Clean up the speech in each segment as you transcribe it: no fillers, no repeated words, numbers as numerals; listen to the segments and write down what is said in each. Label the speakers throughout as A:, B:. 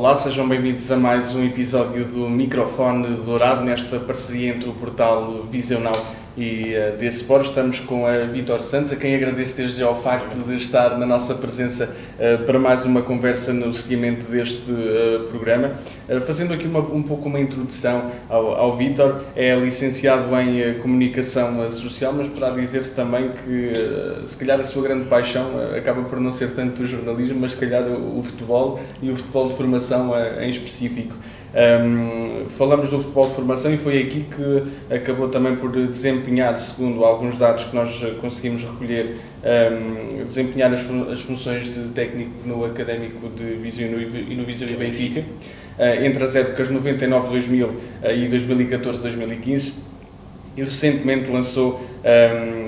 A: Olá, sejam bem-vindos a mais um episódio do Microfone Dourado, nesta parceria entre o portal Viseu Now e The Sport. Estamos com a Vítor Santos, a quem agradeço desde já o facto de estar na nossa presença para mais uma conversa no seguimento deste programa. Fazendo aqui um pouco uma introdução ao Vítor, é licenciado em Comunicação Social, mas para dizer-se também que se calhar a sua grande paixão acaba por não ser tanto o jornalismo, mas se calhar o futebol e o futebol de formação em específico. Falamos do futebol de formação e foi aqui que acabou também por desempenhar, segundo alguns dados que nós conseguimos recolher, desempenhar as funções de técnico no Académico de Viseu e no Viseu e Benfica, entre as épocas 99-2000 e 2014-2015, e recentemente lançou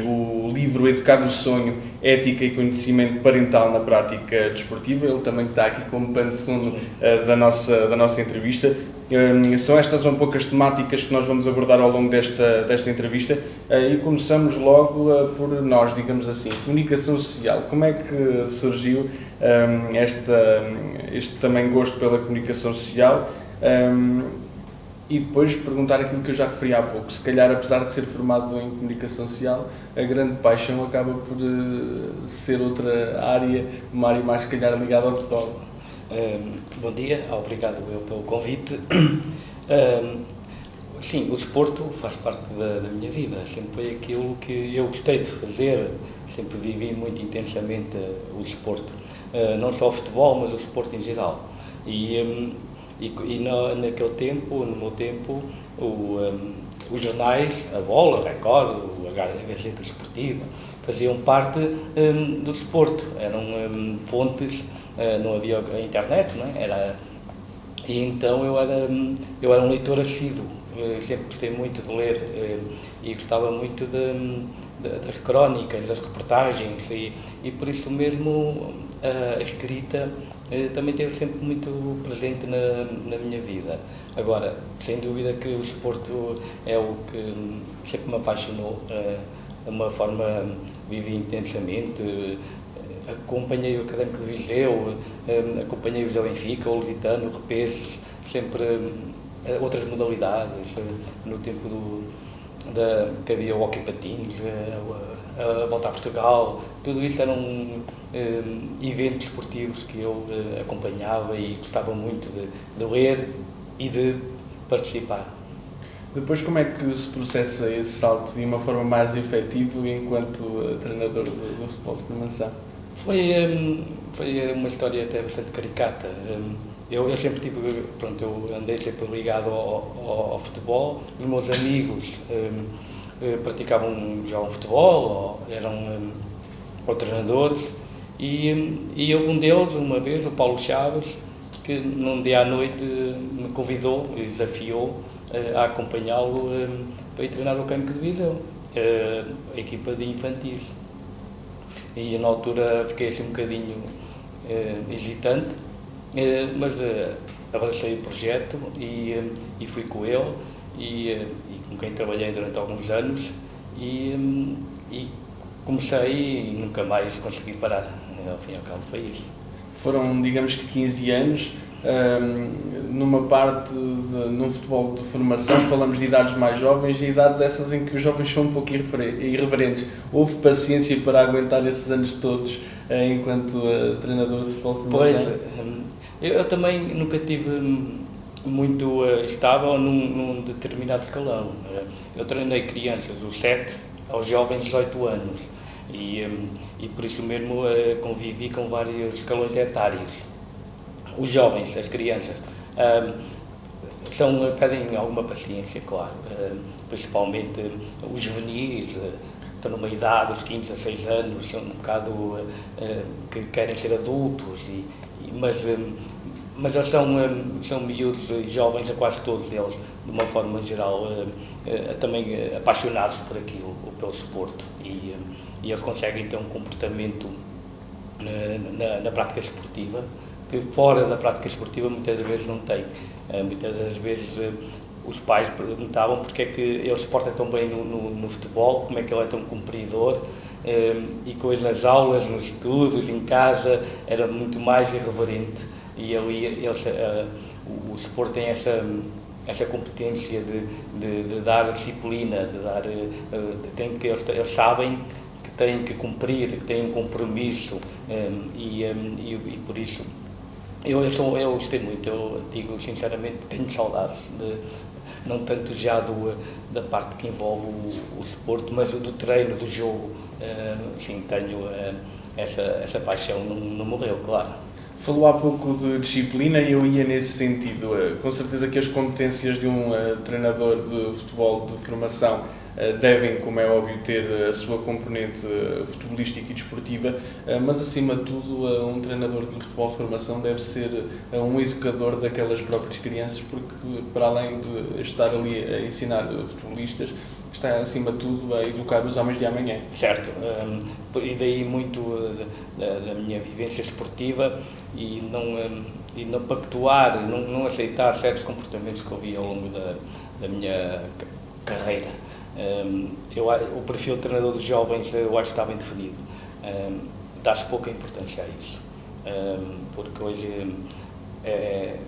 A: o livro Educar no Sonho, Ética e Conhecimento Parental na Prática Desportiva. Ele também está aqui como pano de fundo da nossa entrevista. São estas um pouco as temáticas que nós vamos abordar ao longo desta entrevista e começamos logo por nós, digamos assim, comunicação social. Como é que surgiu este também gosto pela comunicação social? E depois perguntar aquilo que eu já referi há pouco. Se calhar, apesar de ser formado em comunicação social, a grande paixão acaba por ser outra área, uma área mais, se calhar, ligada ao futebol.
B: Bom dia, obrigado pelo convite. Sim, o desporto faz parte da minha vida, sempre foi aquilo que eu gostei de fazer, sempre vivi muito intensamente o desporto, não só o futebol, mas o desporto em geral. Naquele tempo, no meu tempo, os jornais, a Bola, a Record, a Gazeta Desportiva, faziam parte do desporto, eram fontes. Não havia a internet, não é? E então eu era um leitor assíduo, sempre gostei muito de ler e gostava muito das crónicas, das reportagens e por isso mesmo a escrita também esteve sempre muito presente na minha vida. Agora, sem dúvida que o desporto é o que sempre me apaixonou, de uma forma vivi intensamente. Acompanhei o Académico de Viseu, acompanhei o Viseu Benfica, o Lusitano, o Repesos, sempre outras modalidades, no tempo que havia o hockey patins, a volta a Portugal, tudo isso eram eventos esportivos que eu acompanhava e gostava muito de ler e de participar.
A: Depois, como é que se processa esse salto de uma forma mais efetiva enquanto treinador do futebol de formação?
B: Foi uma história até bastante caricata. Eu sempre tive, eu andei sempre ligado ao futebol. Os meus amigos jogavam futebol, ou eram treinadores, e um deles, uma vez, o Paulo Chaves, que num dia à noite me convidou e desafiou a acompanhá-lo para ir treinar o Académico de Viseu, a equipa de infantis. E na altura fiquei assim um bocadinho hesitante, mas abracei o projeto e fui com ele e com quem trabalhei durante alguns anos e comecei e nunca mais consegui parar. Ao fim e ao cabo foi isso.
A: Foram, digamos que 15 anos, numa parte num futebol de formação, falamos de idades mais jovens e idades essas em que os jovens são um pouco irreverentes. Houve paciência para aguentar esses anos todos enquanto treinador de futebol de formação?
B: Pois, eu também nunca tive muito estável num determinado escalão. Eu treinei crianças dos 7 aos jovens 18 anos e por isso mesmo convivi com vários escalões etários. Os jovens, as crianças, pedem alguma paciência, claro, principalmente os juvenis, estão numa idade, os 15 a 6 anos, são um bocado que querem ser adultos, mas eles são miúdos jovens, a quase todos eles, de uma forma geral, também apaixonados por aquilo, pelo desporto, e eles conseguem ter um comportamento na prática esportiva, que fora da prática esportiva muitas vezes não tem. Muitas das vezes os pais perguntavam porque é que ele se porta tão bem no futebol, como é que ele é tão cumpridor, e coisas nas aulas, nos estudos, em casa, era muito mais irreverente e ali o desporto tem essa competência de dar disciplina, eles sabem que têm que cumprir, que têm um compromisso, e por isso eu gostei muito. Eu digo sinceramente, tenho saudades, não tanto já da parte que envolve o desporto, mas do treino, do jogo. Sim, tenho essa paixão, não morreu, claro.
A: Falou há pouco de disciplina e eu ia nesse sentido. Com certeza que as competências de um treinador de futebol de formação devem, como é óbvio, ter a sua componente futebolística e desportiva, mas acima de tudo um treinador de futebol de formação deve ser um educador daquelas próprias crianças, porque para além de estar ali a ensinar futebolistas, está acima de tudo a educar os homens de amanhã.
B: Certo, e daí muito da minha vivência esportiva e não pactuar, não aceitar certos comportamentos que eu vi ao longo da minha carreira. O perfil de treinador de jovens eu acho que está bem definido. Dá-se pouca importância a isso, porque hoje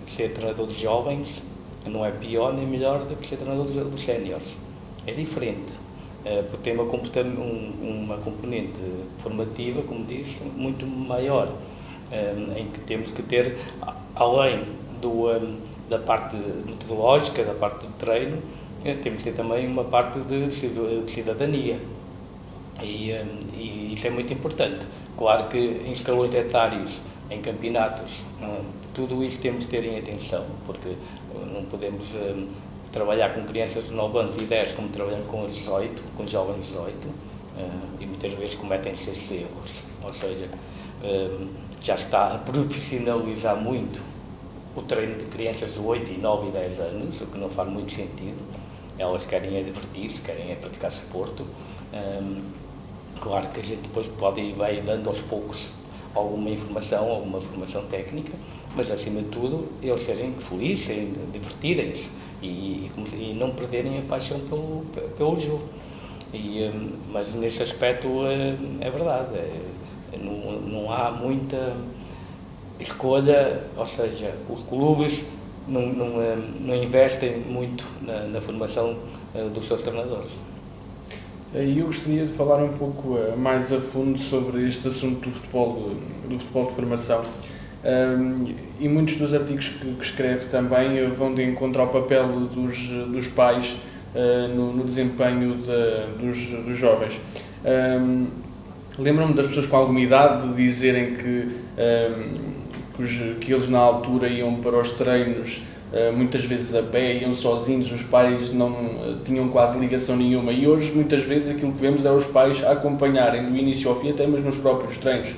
B: ser treinador de jovens não é pior nem melhor do que ser treinador dos séniores. É diferente, porque tem uma componente formativa, como disse, muito maior, em que temos que ter, além da parte metodológica, da parte do treino, temos que ter também uma parte de cidadania, e isso é muito importante. Claro que em escalões etários, em campeonatos, tudo isso temos que ter em atenção, porque não podemos trabalhar com crianças de 9 anos e 10 como trabalhamos com os 18, com jovens de 18, e muitas vezes cometem-se esses erros. Ou seja, já está a profissionalizar muito o treino de crianças de 8, 9 e 10 anos, o que não faz muito sentido. Elas querem divertir-se, querem praticar desporto. Claro que a gente depois vai dando aos poucos alguma formação técnica, mas acima de tudo eles serem felizes, divertirem-se e não perderem a paixão pelo jogo. Mas nesse aspecto é verdade, não há muita escolha, ou seja, os clubes não investem muito na formação dos seus treinadores.
A: E eu gostaria de falar um pouco mais a fundo sobre este assunto do futebol de formação. E muitos dos artigos que escreve também vão de encontro ao papel dos pais no desempenho dos jovens. Lembro-me das pessoas com alguma idade de dizerem que eles na altura iam para os treinos muitas vezes a pé, iam sozinhos, os pais não tinham quase ligação nenhuma, e hoje muitas vezes aquilo que vemos é os pais a acompanharem do início ao fim, até mesmo nos próprios treinos.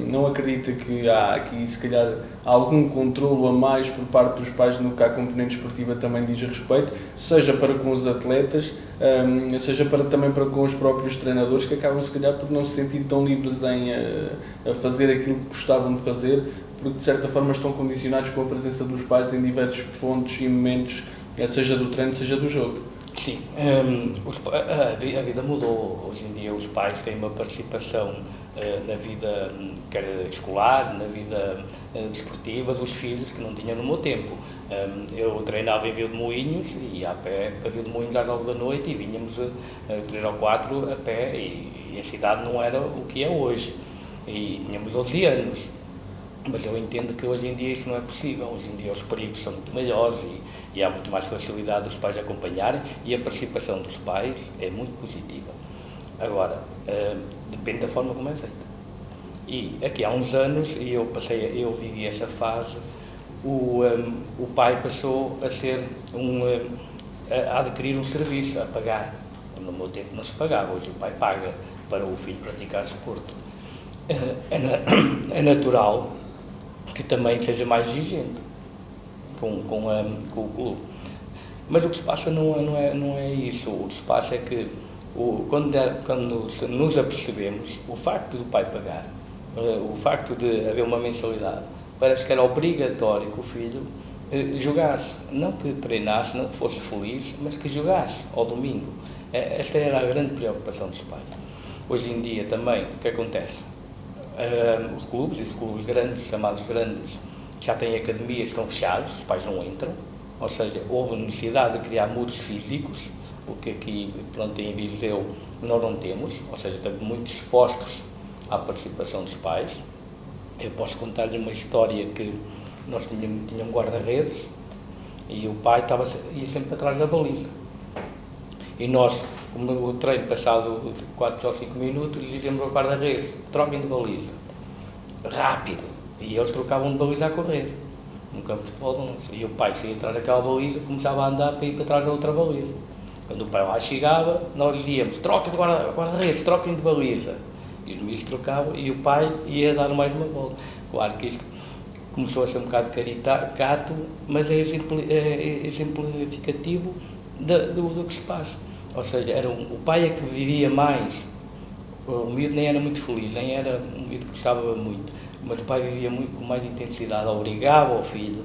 A: Não acredita que há aqui se calhar algum controlo a mais por parte dos pais no que a componente esportiva também diz respeito, seja para com os atletas, seja também para com os próprios treinadores, que acabam se calhar por não se sentir tão livres a fazer aquilo que gostavam de fazer, porque de certa forma estão condicionados com a presença dos pais em diversos pontos e momentos, seja do treino, seja do jogo.
B: Sim, a vida mudou. Hoje em dia os pais têm uma participação na vida quer escolar, na vida desportiva dos filhos que não tinham no meu tempo. Eu treinava em Vilmoinhos e ia a pé para Vilmoinhos às 9 da noite e vinhamos 3 ou 4 a pé, e a cidade não era o que é hoje, e tínhamos 12 anos. Mas eu entendo que hoje em dia isso não é possível. Hoje em dia os perigos são muito maiores e há muito mais facilidade dos pais acompanharem, e a participação dos pais é muito positiva. Agora, depende da forma como é feita. E aqui há uns anos, eu vivi essa fase, o pai passou a ser a adquirir um serviço, a pagar. No meu tempo não se pagava, hoje o pai paga para o filho praticar desporto. É natural que também seja mais exigente com o clube. Mas o que se passa não é isso. O que se passa é que quando nos apercebemos, o facto do pai pagar, o facto de haver uma mensalidade, parece que era obrigatório que o filho jogasse. Não que treinasse, não que fosse feliz, mas que jogasse ao domingo. Esta era a grande preocupação dos pais. Hoje em dia também, o que acontece? Os clubes grandes, chamados grandes, já têm academias que estão fechadas, os pais não entram, ou seja, houve necessidade de criar muros físicos, o que aqui, pronto, em Viseu nós não temos, ou seja, estamos muito expostos à participação dos pais. Eu posso contar-lhe uma história que nós tínhamos um guarda-redes e o pai ia sempre atrás da baliza. E nós, como o treino passado 4 ou 5 minutos, dizíamos ao guarda-redes, troquem de baliza, rápido, e eles trocavam de baliza a correr, no campo de futebol de 11. E o pai saía atrás daquela baliza, começava a andar para ir para trás da outra baliza. Quando o pai lá chegava, nós dizíamos, troquem de guarda-redes, troquem de baliza. E os miúdos trocavam e o pai ia dar mais uma volta. Claro que isto começou a ser um bocado caricato, mas é exemplificativo do que se passa. Ou seja, o pai é que vivia mais, o miúdo nem era muito feliz, nem era um miúdo que gostava muito, mas o pai vivia muito, com mais intensidade, obrigava ao filho,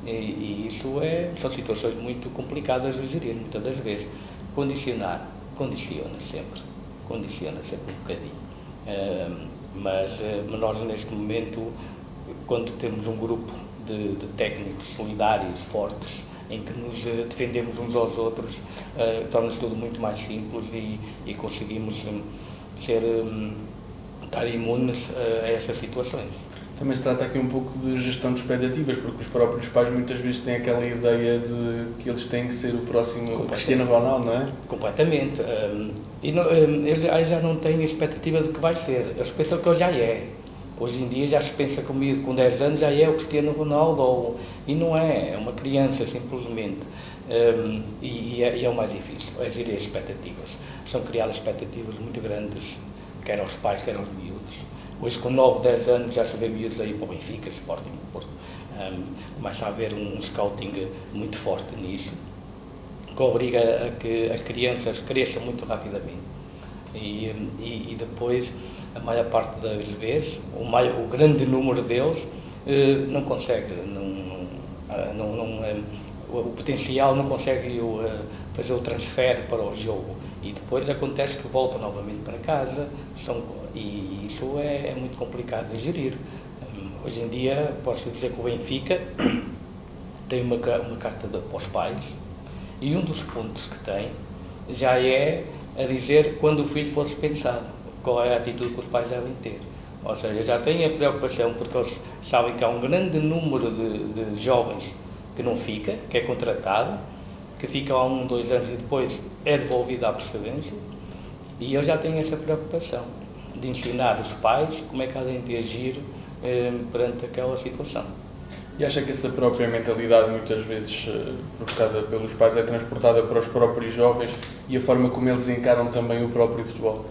B: e isso são situações muito complicadas de gerir, muitas das vezes. Condiciona sempre um bocadinho. Mas nós neste momento, quando temos um grupo de técnicos solidários, fortes, em que nos defendemos uns aos outros, torna-se tudo muito mais simples e conseguimos estar imunes a essas situações.
A: Também se trata aqui um pouco de gestão de expectativas, porque os próprios pais muitas vezes têm aquela ideia de que eles têm que ser o próximo Cristiano Ronaldo, não é?
B: Completamente. Eles já não têm a expectativa de que vai ser. Eles pensam que ele já é. Hoje em dia já se pensa comigo, com 10 anos já é o Cristiano Ronaldo, e não é uma criança simplesmente. E é o mais difícil, é gerir as expectativas. São criadas expectativas muito grandes, quer aos pais, quer aos miúdos. Hoje, com 9, 10 anos, já se vê miúdos aí para o Benfica, Sporting, Porto. Começa a haver um scouting muito forte nisso, que obriga a que as crianças cresçam muito rapidamente. E depois, a maior parte das vezes, o grande número deles não consegue, o potencial não consegue fazer o transfer para o jogo. E depois acontece que voltam novamente para casa, e isso é muito complicado de gerir. Hoje em dia, posso dizer que o Benfica tem uma carta para os pais, e um dos pontos que tem já é a dizer quando o filho for dispensado, qual é a atitude que os pais devem ter. Ou seja, já têm a preocupação, porque eles sabem que há um grande número de jovens que não fica, que é contratado, que fica há 1, 2 anos e depois é devolvido à procedência, e eles já têm essa preocupação de ensinar os pais como é que há de agir perante aquela situação.
A: E acha que essa própria mentalidade, muitas vezes provocada pelos pais, é transportada para os próprios jovens e a forma como eles encaram também o próprio futebol?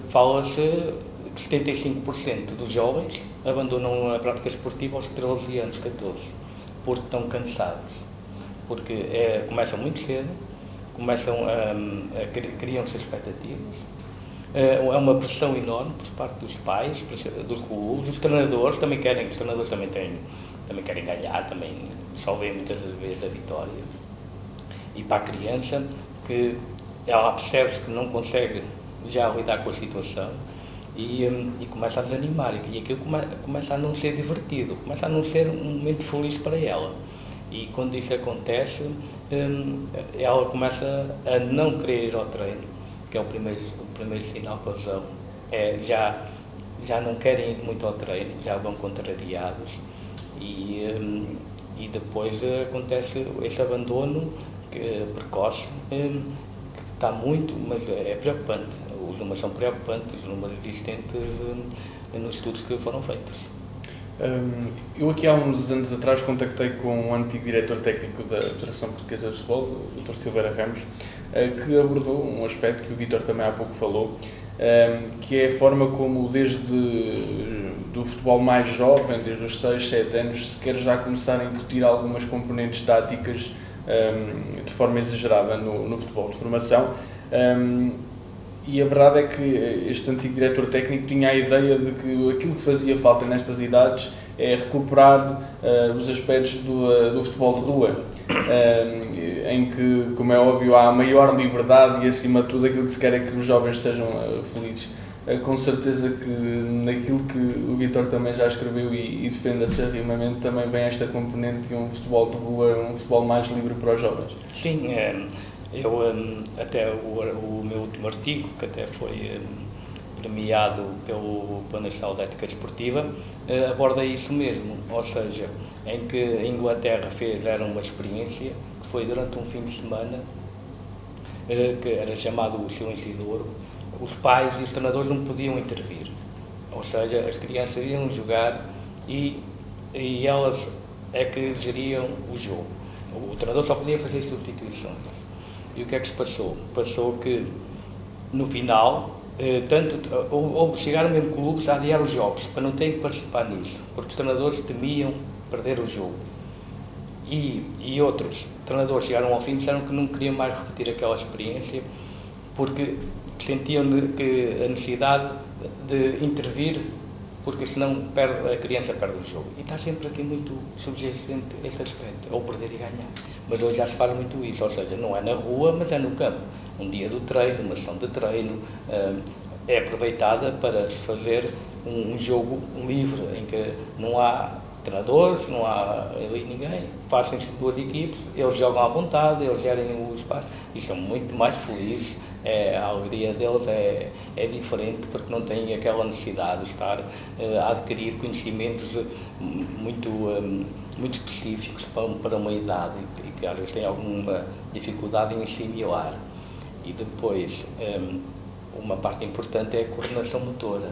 B: Fala-se que 75% dos jovens abandonam a prática esportiva aos 13 anos, 14, porque estão cansados. Porque começam muito cedo, criam-se expectativas, é uma pressão enorme por parte dos pais, dos clubes, dos treinadores, os treinadores também querem ganhar, também só veem muitas vezes a vitória. E para a criança, que ela percebe-se que não consegue já lidar com a situação e começa a desanimar, e aquilo começa a não ser divertido, começa a não ser um momento feliz para ela. E quando isso acontece, ela começa a não querer ir ao treino, que é o primeiro sinal que eles dão. Já não querem ir muito ao treino, já vão contrariados, e depois acontece esse abandono precoce, que está muito, mas é preocupante. Os números são preocupantes, os números existentes nos estudos que foram feitos.
A: Eu aqui há uns anos atrás contactei com um antigo diretor técnico da Federação Portuguesa de Futebol, o Dr. Silveira Ramos, que abordou um aspecto que o Vítor também há pouco falou, que é a forma como desde do futebol mais jovem, desde os 6, 7 anos, se quer já começar a incutir algumas componentes táticas de forma exagerada no futebol de formação. E a verdade é que este antigo diretor técnico tinha a ideia de que aquilo que fazia falta nestas idades é recuperar os aspectos do futebol de rua, em que, como é óbvio, há maior liberdade e, acima de tudo, aquilo que se quer é que os jovens sejam felizes. com certeza que naquilo que o Vítor também já escreveu e defende acerrimamente, também vem esta componente de um futebol de rua, um futebol mais livre para os jovens.
B: Sim, eu até o meu último artigo, que até foi premiado pelo Plano Nacional de Ética Desportiva, aborda isso mesmo, ou seja, em que a Inglaterra fizeram uma experiência que foi durante um fim de semana, que era chamado o Silêncio de Ouro. Os pais e os treinadores não podiam intervir, ou seja, as crianças iam jogar e elas é que geriam o jogo. O treinador só podia fazer substituições. E o que é que se passou? Passou que, no final, chegaram mesmo clubes a adiar os jogos, para não terem que participar nisso, porque os treinadores temiam perder o jogo. E outros treinadores chegaram ao fim e disseram que não queriam mais repetir aquela experiência, porque sentiam que a necessidade de intervir, porque senão a criança perde o jogo. E está sempre aqui muito subjacente esse aspecto, ou perder e ganhar. Mas hoje já se faz muito isso, ou seja, não é na rua, mas é no campo. Um dia do treino, uma sessão de treino, é aproveitada para se fazer um jogo livre, em que não há treinadores, não há ninguém, fazem-se duas equipes, eles jogam à vontade, eles gerem o espaço e são muito mais felizes. A alegria deles é diferente, porque não têm aquela necessidade de estar a adquirir conhecimentos muito específicos para uma idade e que às vezes têm alguma dificuldade em assimilar. E depois, uma parte importante é a coordenação motora.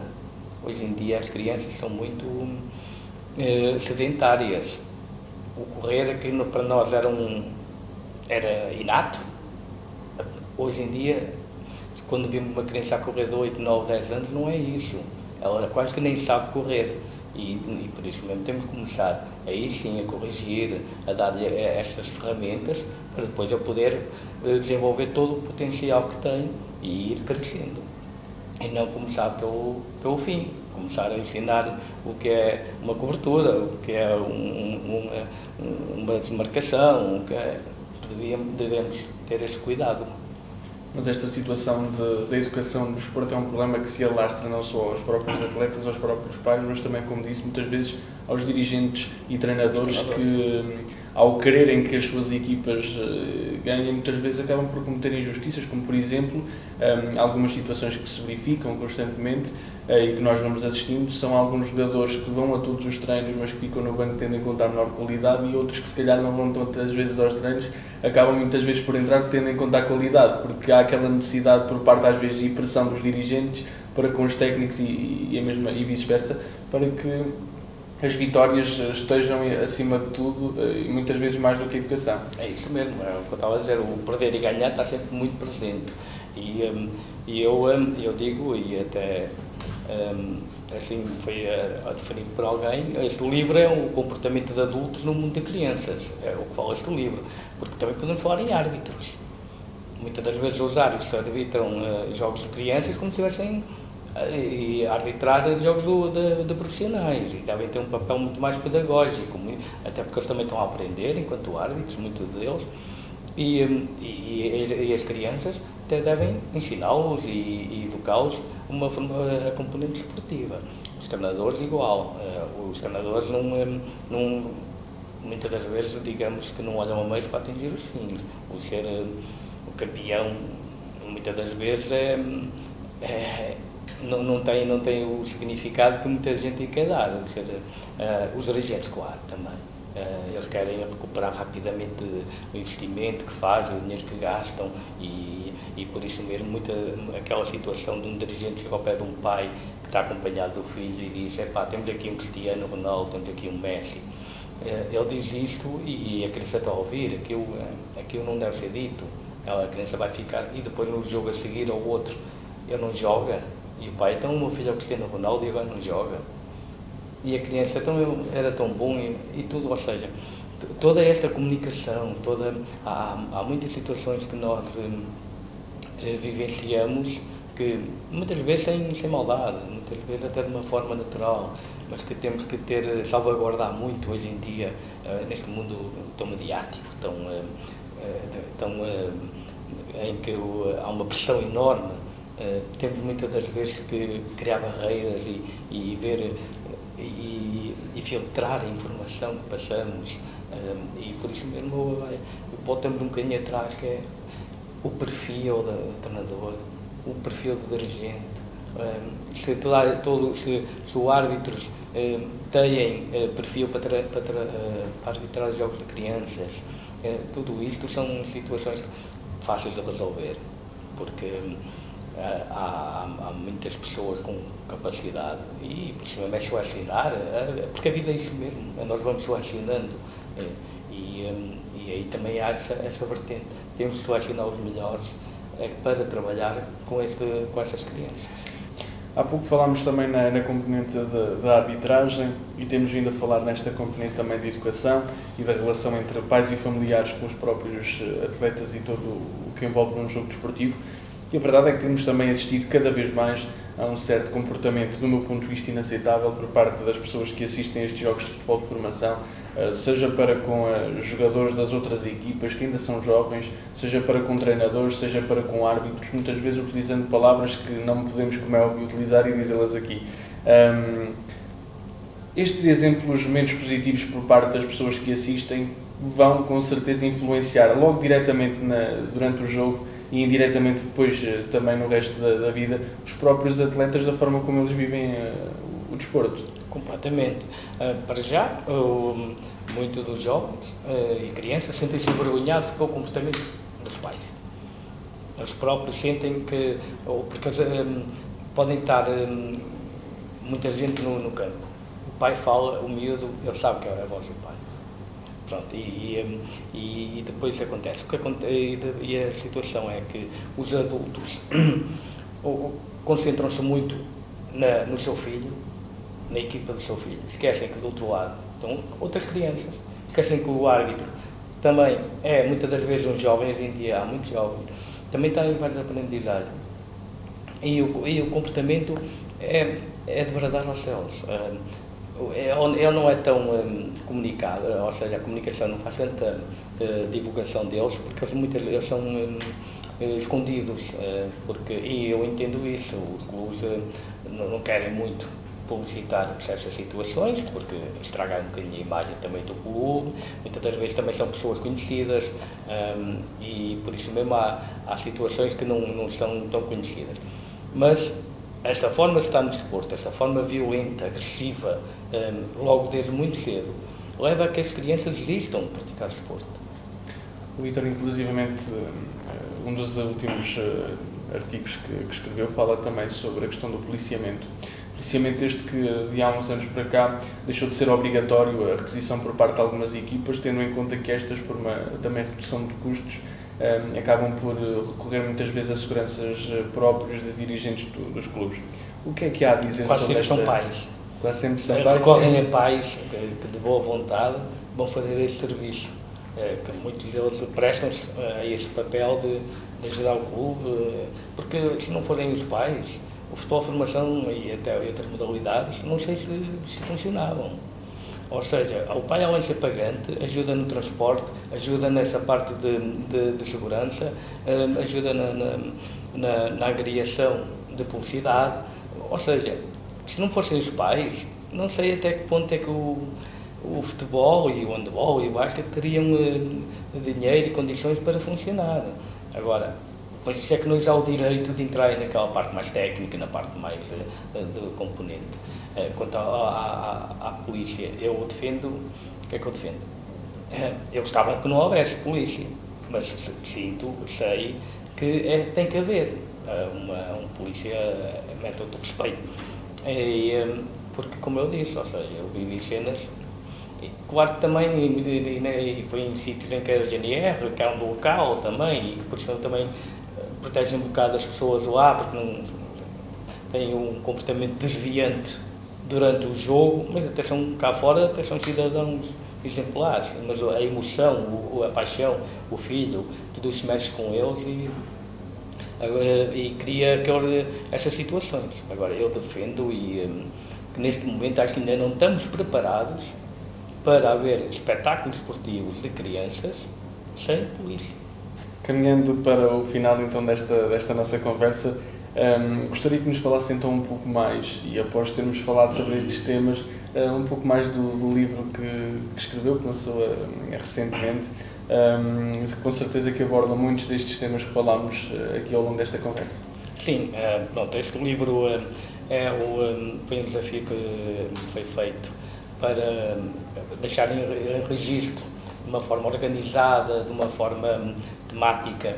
B: Hoje em dia as crianças são muito sedentárias. O correr, que para nós era inato, hoje em dia, quando vimos uma criança a correr de 8, 9, 10 anos, não é isso. Ela quase que nem sabe correr. E por isso mesmo temos que começar aí sim a corrigir, a dar-lhe estas ferramentas para depois eu poder desenvolver todo o potencial que tem e ir crescendo. E não começar pelo fim, começar a ensinar o que é uma cobertura, o que é uma desmarcação, devemos ter esse cuidado.
A: Mas esta situação da educação no desporto é um problema que se alastra não só aos próprios atletas, aos próprios pais, mas também, como disse, muitas vezes aos dirigentes e treinadores que, ao quererem que as suas equipas ganhem, muitas vezes acabam por cometer injustiças, como por exemplo, algumas situações que se verificam constantemente e que nós vamos assistindo, são alguns jogadores que vão a todos os treinos, mas que ficam no banco tendo em conta a menor qualidade, e outros que se calhar não vão tantas vezes aos treinos, acabam muitas vezes por entrar tendo em conta a qualidade, porque há aquela necessidade por parte às vezes e pressão dos dirigentes para com os técnicos e vice-versa, para que as vitórias estejam acima de tudo e muitas vezes mais do que a educação.
B: É isso mesmo, é o que eu estava a dizer, o perder e ganhar está sempre muito presente. E eu digo, e até assim foi definido por alguém, este livro é o comportamento de adultos no mundo de crianças, é o que fala este livro, porque também podemos falar em árbitros. Muitas das vezes os árbitros arbitram jogos de crianças como se estivessem a arbitrar jogos de profissionais, e devem ter um papel muito mais pedagógico, até porque eles também estão a aprender enquanto árbitros, muitos deles, e as crianças até devem ensiná-los e educá-los a componente esportiva. Os treinadores igual, os treinadores não, muitas das vezes, digamos que não olham a meios para atingir os fins. O ser o campeão, muitas das vezes, não tem o significado que muita gente quer dar. Quer dizer, os dirigentes, claro, também. Eles querem recuperar rapidamente o investimento que fazem, o dinheiro que gastam e por isso mesmo aquela situação de um dirigente chegar ao pé de um pai que está acompanhado do filho e diz: temos aqui um Cristiano Ronaldo, temos aqui um Messi. Ele diz isto e a criança está a ouvir, aquilo não deve ser dito. A criança vai ficar, e depois no jogo a seguir ao outro, ele não joga, e o pai: então o meu filho é o Cristiano Ronaldo e agora não joga. E a criança era tão bom e tudo, ou seja, toda esta comunicação, há muitas situações que nós vivenciamos que muitas vezes sem maldade, muitas vezes até de uma forma natural, mas que temos que salvaguardar muito hoje em dia, neste mundo tão mediático, em que há uma pressão enorme temos muitas das vezes que criar barreiras e ver e filtrar a informação que passamos, e por isso mesmo voltamos um bocadinho atrás, que é o perfil do treinador, o perfil do dirigente. Se os árbitros têm perfil para arbitrar jogos de crianças, tudo isto são situações fáceis de resolver, porque há muitas pessoas com capacidade e por isso mesmo é selecionar, porque a vida é isso mesmo, nós vamos selecionando, e aí também há essa vertente, temos de selecionar os melhores para trabalhar com essas crianças.
A: Há pouco falámos também na componente da arbitragem e temos vindo a falar nesta componente também de educação e da relação entre pais e familiares com os próprios atletas e todo o que envolve um jogo desportivo. E a verdade é que temos também assistido cada vez mais a um certo comportamento, do meu ponto de vista, inaceitável por parte das pessoas que assistem a estes jogos de futebol de formação, seja para com jogadores das outras equipas que ainda são jovens, seja para com treinadores, seja para com árbitros, muitas vezes utilizando palavras que não podemos, como é óbvio, utilizar e dizê-las aqui. Estes exemplos menos positivos por parte das pessoas que assistem vão com certeza influenciar logo diretamente durante o jogo e indiretamente depois também no resto da vida os próprios atletas, da forma como eles vivem o desporto.
B: Completamente. Para já, muitos dos jovens e crianças sentem-se envergonhados com o comportamento dos pais. Eles próprios sentem que, porque podem estar muita gente no campo. O pai fala, o miúdo, ele sabe que é a voz do pai. Pronto, e depois acontece. E a situação é que os adultos concentram-se muito no seu filho, na equipa do seu filho. Esquecem que do outro lado estão outras crianças. Esquecem que o árbitro também muitas das vezes um jovem, hoje em dia há muitos jovens, também está em várias aprendizagens. E o comportamento é de bradar aos céus. Ele não é tão comunicado, ou seja, a comunicação não faz tanta divulgação deles, porque eles são escondidos, e eu entendo isso, os clubes não querem muito publicitar certas situações, porque estragam um bocadinho a imagem também do clube, muitas das vezes também são pessoas conhecidas, e por isso mesmo há situações que não são tão conhecidas. Mas esta forma de estar no desporto, esta forma violenta, agressiva, logo desde muito cedo, leva a que as crianças desistam de praticar desporto.
A: O Vítor, inclusivamente, um dos últimos artigos que escreveu fala também sobre a questão do policiamento. Policiamento este que, de há uns anos para cá, deixou de ser obrigatório a requisição por parte de algumas equipas, tendo em conta que estas, por uma também redução de custos, acabam por recorrer muitas vezes a seguranças próprios de dirigentes dos clubes. O que é que há a dizer sobre esta...
B: São pais.
A: Quase sempre são pais.
B: Recorrem a pais que de boa vontade vão fazer este serviço, que muitos deles prestam-se a este papel de ajudar o clube, porque se não forem os pais, o futebol de formação e até outras modalidades, não sei se funcionavam. Ou seja, o pai, além de ser pagante, ajuda no transporte, ajuda nessa parte de segurança, ajuda na agregação de publicidade. Ou seja, se não fossem os pais, não sei até que ponto é que o futebol e o handebol e o basquete teriam dinheiro e condições para funcionar. Agora, pois isso é que nos dá o direito de entrar naquela parte mais técnica, na parte mais do componente. Quanto à polícia, eu defendo, o que é que eu defendo? Eu gostava que não houvesse polícia, mas sei que tem que haver um polícia método de respeito. Porque, como eu disse, ou seja, eu vivi cenas, e claro que também e foi em sítios em que era GNR, que é um local também, e que por isso também protegem um bocado as pessoas lá, porque não têm um comportamento desviante durante o jogo, mas até são cá fora, até são cidadãos exemplares, mas a emoção, a paixão, o filho, tudo isso mexe com eles e cria essas situações. Agora, eu defendo que neste momento acho que ainda não estamos preparados para haver espetáculos esportivos de crianças sem polícia.
A: Caminhando para o final então desta nossa conversa, Gostaria que nos falasse então um pouco mais, e após termos falado sobre estes temas, um pouco mais do livro que escreveu, que lançou recentemente. Com certeza que aborda muitos destes temas que falámos aqui ao longo desta conversa.
B: Sim, pronto, este livro foi um desafio que foi feito para deixar em registro, de uma forma organizada, de uma forma temática,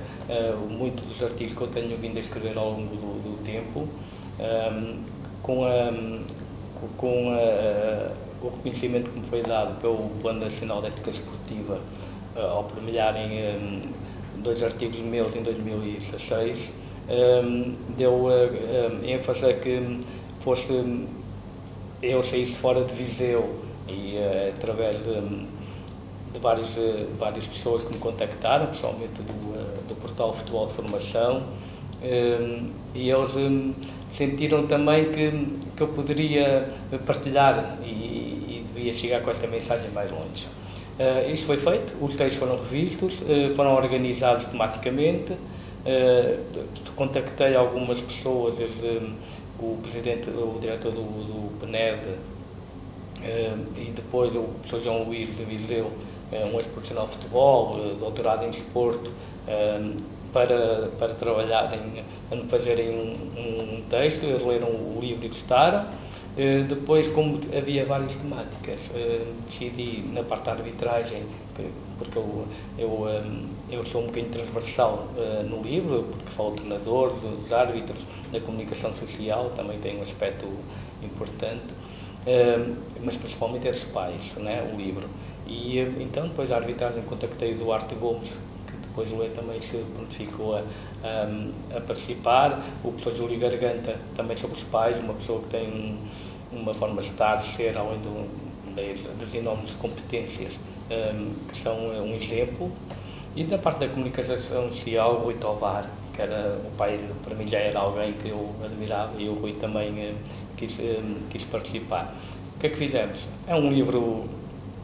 B: muitos dos artigos que eu tenho vindo a escrever ao longo do tempo, com o reconhecimento que me foi dado pelo Plano Nacional de Ética Esportiva, ao premiarem 2 artigos meus em 2016, deu ênfase a que eu saísse fora de Viseu e através de várias pessoas que me contactaram, pessoalmente do portal Futebol de Formação, e eles sentiram também que eu poderia partilhar e devia chegar com esta mensagem mais longe. Isto foi feito, os textos foram revistos, foram organizados tematicamente, contactei algumas pessoas, desde o diretor do PNED e depois o professor João Luís de Viseu, um ex-profissional de futebol, doutorado em desporto, para trabalharem, fazerem um texto. Eles leram o livro e gostaram. Depois, como havia várias temáticas, decidi na parte da arbitragem, porque eu sou um bocadinho transversal no livro, porque falo do treinador, dos árbitros, da comunicação social, também tem um aspecto importante, mas principalmente é dos pais, né, o livro. E então, depois da arbitragem, contactei o Duarte Gomes, que depois também se prontificou a participar, o professor Júlio Garganta, também sobre os pais, uma pessoa que tem uma forma de estar, de ser, além das enormes competências, que são um exemplo. E da parte da comunicação social, o Rui Tovar, que era o pai, para mim já era alguém que eu admirava, e o Rui também quis participar. O que é que fizemos? É um livro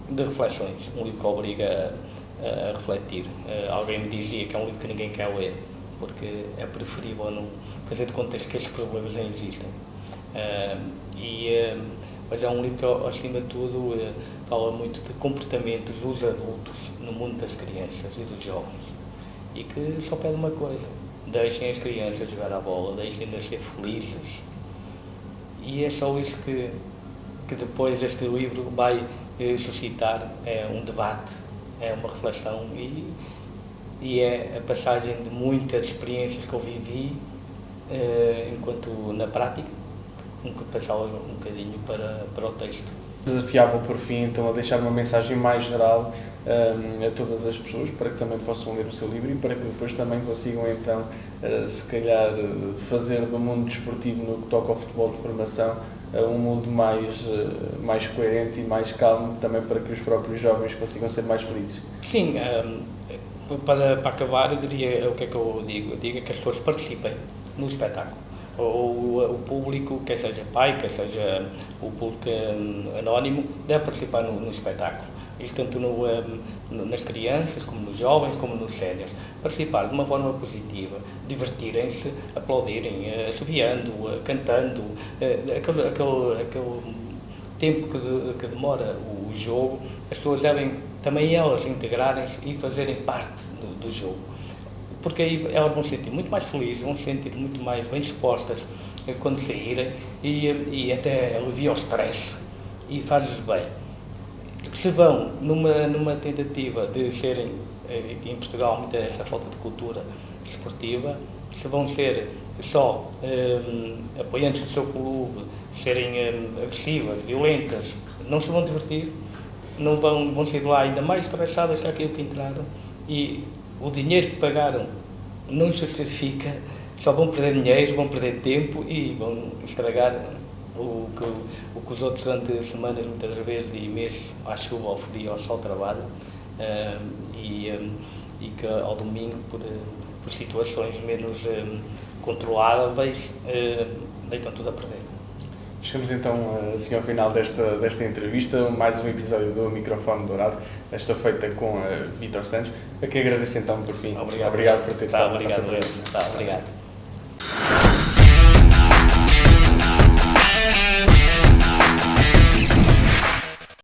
B: de reflexões, um livro que obriga a refletir. Alguém me dizia que é um livro que ninguém quer ler, porque é preferível não fazer de conta que estes problemas nem existem. Mas é um livro que, acima de tudo, fala muito de comportamentos dos adultos no mundo das crianças e dos jovens, e que só pede uma coisa: deixem as crianças jogar a bola, deixem-nas ser felizes. E é só isso que depois este livro vai suscitar, é um debate, é uma reflexão e é a passagem de muitas experiências que eu vivi enquanto na prática, que passava um bocadinho para o texto.
A: Desafiava por fim então a deixar uma mensagem mais geral a todas as pessoas, para que também possam ler o seu livro e para que depois também consigam então se calhar fazer do mundo desportivo, no que toca ao futebol de formação, um mundo mais coerente e mais calmo, também para que os próprios jovens consigam ser mais felizes.
B: Sim, para acabar, eu diria, o que é que eu digo? Eu digo que as pessoas participem no espetáculo. O público, quer seja pai, quer seja o público anónimo, deve participar no espetáculo. Isto tanto nas crianças, como nos jovens, como nos séniores. Participar de uma forma positiva, divertirem-se, aplaudirem, assobiando, cantando, aquele tempo que demora o jogo, as pessoas devem também elas integrarem-se e fazerem parte do jogo. Porque aí elas vão se sentir muito mais felizes, vão se sentir muito mais bem dispostas quando saírem e até alivia o stress e faz-lhes bem. Se vão numa tentativa de serem, em Portugal, muita essa falta de cultura desportiva, se vão ser só apoiantes do seu clube, serem agressivas, violentas, não se vão divertir, não vão sair de lá ainda mais estressadas que aquilo que entraram, e o dinheiro que pagaram não justifica, só vão perder dinheiro, vão perder tempo e vão estragar o que os outros durante semanas, muitas vezes, e meses, à chuva, ao frio, ao sol, trabalham, e que ao domingo, por situações menos controláveis, deitam tudo a perder.
A: Chegamos então assim ao final desta entrevista, mais um episódio do Microfone Dourado, esta feita com Vítor Santos, a quem agradeço então por fim.
B: Obrigado.
A: Obrigado por ter estado.
B: Obrigado.